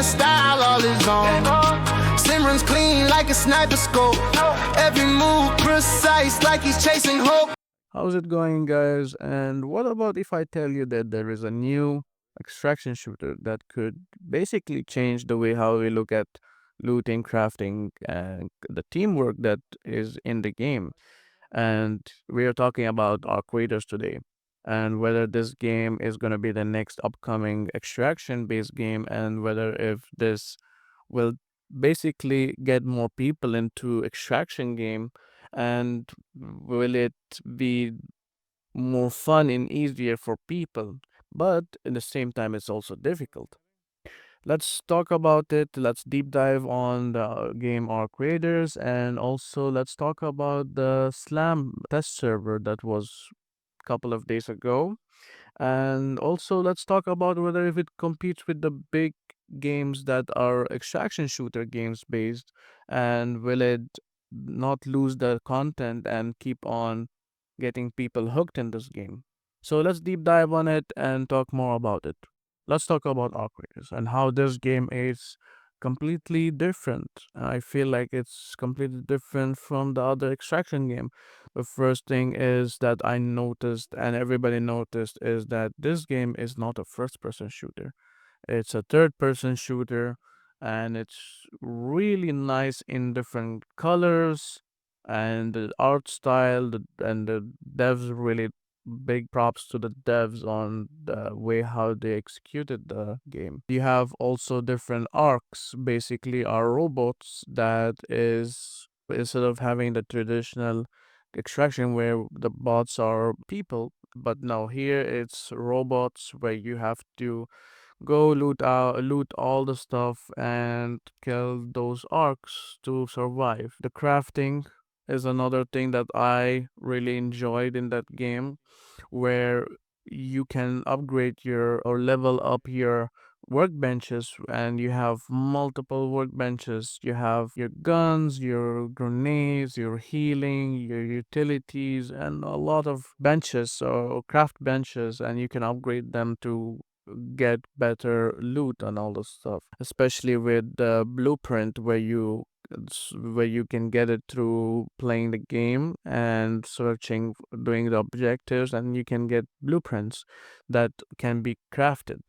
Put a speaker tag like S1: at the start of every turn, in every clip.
S1: the style all his own. Simran's clean like a sniper scope. Every move precise like he's chasing hope.
S2: How's it going, guys? And what about if I tell you that there is a new extraction shooter that could basically change the way how we look at looting, crafting, and the teamwork that is in the game? And we are talking about our creators today, and whether this game is going to be the next upcoming extraction based game, and whether if this will basically get more people into extraction game, and will it be more fun and easier for people, but at the same time it's also difficult. Let's talk about it. Let's deep dive on the game our creators, and also let's talk about the Slam test server that was a couple of days ago. And also let's talk about whether if it competes with the big games that are extraction shooter games based, and will it not lose the content and keep on getting people hooked in this game. So let's deep dive on it and talk more about it. Let's talk about operators and how this game is completely different. I feel like it's completely different from the other extraction game. The first thing is that I noticed and everybody noticed is that this game is not a first person shooter. It's a third person shooter, and it's really nice in different colors and the art style, and the devs really big props to the devs on the way how they executed the game. You have also different arcs, basically are robots that is instead of having the traditional extraction where the bots are people, but now here it's robots where you have to go loot all the stuff and kill those orcs to survive. The crafting is another thing that I really enjoyed in that game, where you can upgrade your or level up your workbenches, and you have multiple workbenches. You have your guns, your grenades, your healing, your utilities, and a lot of benches or craft benches, and you can upgrade them to get better loot and all this stuff, especially with the blueprint where you can get it through playing the game and searching, doing the objectives, and you can get blueprints that can be crafted.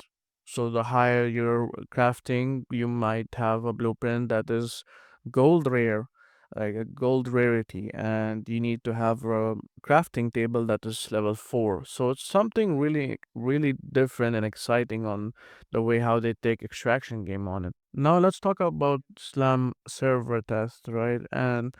S2: So the higher your crafting, you might have a blueprint that is gold rare, like a gold rarity, and you need to have a crafting table that is level 4. So it's something really, really different and exciting on the way how they take extraction game on it. Now let's talk about Slam server test, right? And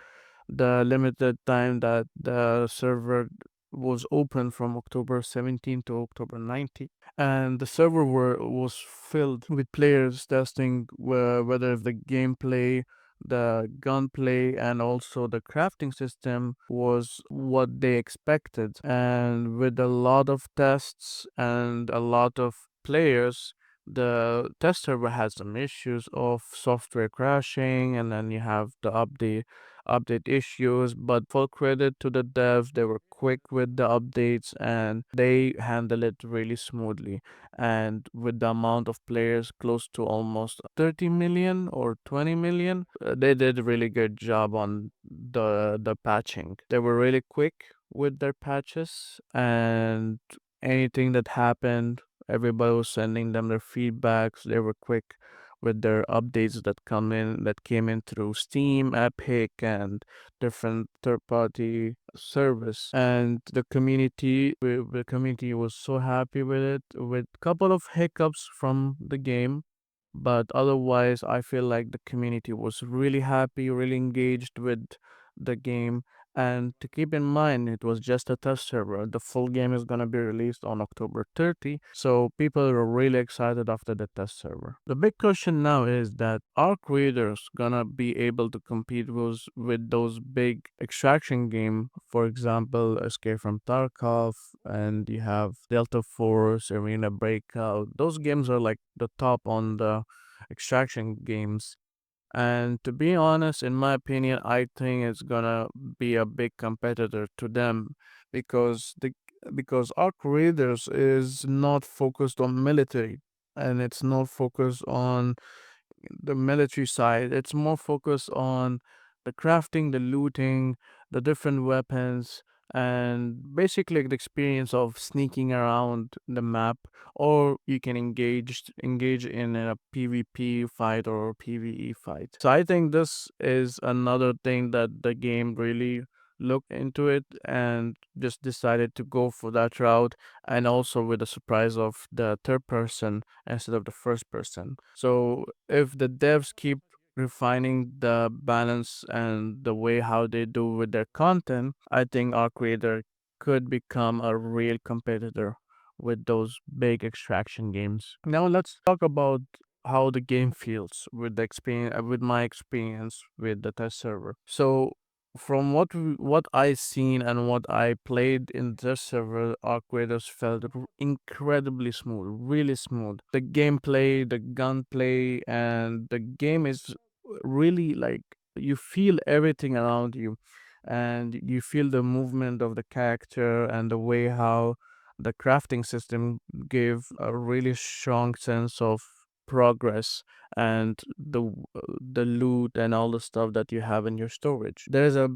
S2: the limited time that the server was open from October 17 to October 19, and the server was filled with players testing whether if the gameplay, the gunplay, and also the crafting system was what they expected. And with a lot of tests and a lot of players, the test server had some issues of software crashing, and then you have the update issues. But full credit to the devs, they were quick with the updates and they handle it really smoothly. And with the amount of players close to almost 30 million or 20 million, they did a really good job on the patching. They were really quick with their patches, and anything that happened, everybody was sending them their feedbacks. They were quick with their updates that came in through Steam, Epic, and different third-party service. And the community was so happy with it, with a couple of hiccups from the game, but otherwise I feel like the community was really happy, really engaged with the game. And to keep in mind, it was just a test server. The full game is going to be released on October 30, so people are really excited after the test server. The big question now is that are creators gonna be able to compete with those big extraction game, for example Escape from Tarkov, and you have Delta Force, Arena Breakout. Those games are like the top on the extraction games. And to be honest, in my opinion, I think it's gonna be a big competitor to them, because because Arc Raiders is not focused on military, and it's not focused on the military side. It's more focused on the crafting, the looting, the different weapons, and basically the experience of sneaking around the map, or you can engage in a PvP fight or PvE fight. So I think this is another thing that the game really looked into it and just decided to go for that route, and also with the surprise of the third person instead of the first person. So if the devs keep refining the balance and the way how they do with their content, I think our creator could become a real competitor with those big extraction games. Now let's talk about how the game feels with the experience with my experience with the test server. So from what I seen and what I played in this server, our creators felt incredibly smooth, really smooth. The gameplay, the gunplay, and the game is really like you feel everything around you, and you feel the movement of the character and the way how the crafting system gave a really strong sense of progress, and the loot and all the stuff that you have in your storage. There's a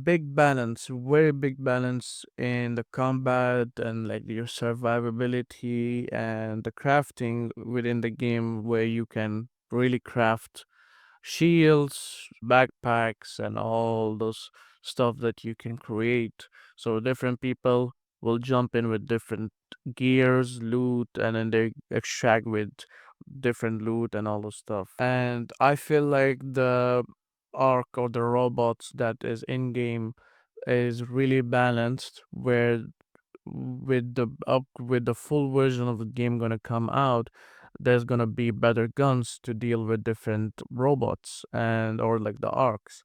S2: big balance, very big balance in the combat and like your survivability and the crafting within the game, where you can really craft shields, backpacks, and all those stuff that you can create. So different people will jump in with different gears, loot, and then they extract with different loot and all those stuff. And I feel like the arc or the robots that is in game is really balanced, where with the full version of the game gonna come out, there's gonna be better guns to deal with different robots and or like the arcs.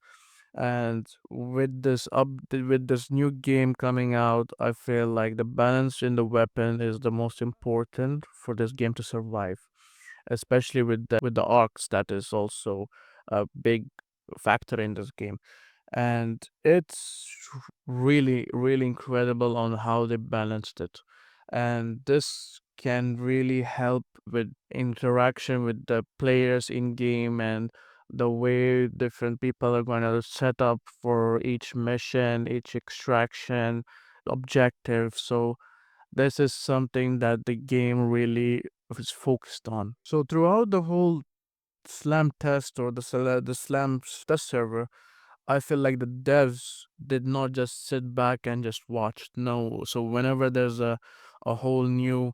S2: And with this new game coming out, I feel like the balance in the weapon is the most important for this game to survive, especially with the arcs that is also a big factor in this game. And it's really really incredible on how they balanced it, and this can really help with interaction with the players in game, and the way different people are going to set up for each mission, each extraction objective. So this is something that the game really is focused on. So throughout the whole slam test or the slam test server, I feel like the devs did not just sit back and just watch. No, so whenever there's a whole new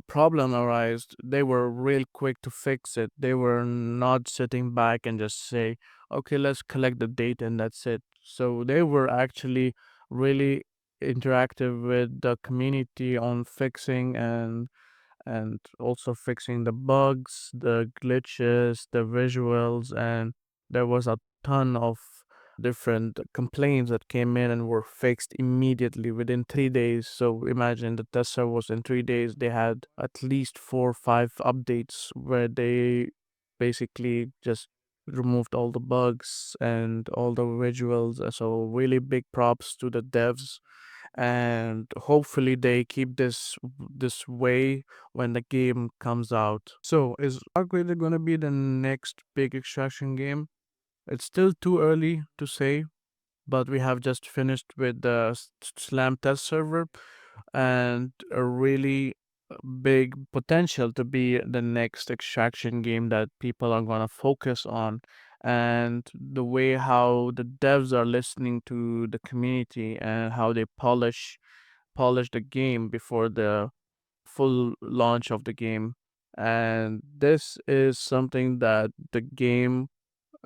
S2: problem arise, they were real quick to fix it. They were not sitting back and just say, "Okay, let's collect the data and that's it." So they were actually really interactive with the community on fixing and also fixing the bugs, the glitches, the visuals, and there was a ton of different complaints that came in and were fixed immediately within 3 days. So imagine the test servers in 3 days, they had at least 4 or 5 updates where they basically just removed all the bugs and all the visuals. So really big props to the devs, and hopefully they keep this way when the game comes out. So is Arc Raider gonna be the next big extraction game? It's still too early to say, but we have just finished with the Slam test server, and a really big potential to be the next extraction game that people are gonna focus on. And the way how the devs are listening to the community and how they polish the game before the full launch of the game. And this is something that the game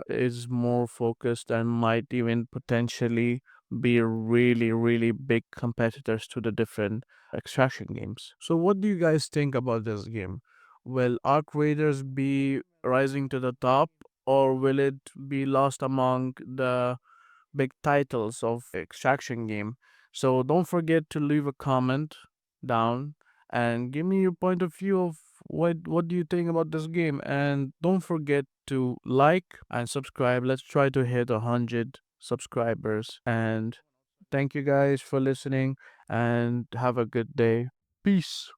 S2: is more focused and might even potentially be really, really big competitors to the different extraction games. So, what do you guys think about this game? Will Arc Raiders be rising to the top, or will it be lost among the big titles of extraction game? So don't forget to leave a comment down and give me your point of view of what do you think about this game, and don't forget to like and subscribe. Let's try to hit 100 subscribers, and thank you guys for listening and have a good day. Peace.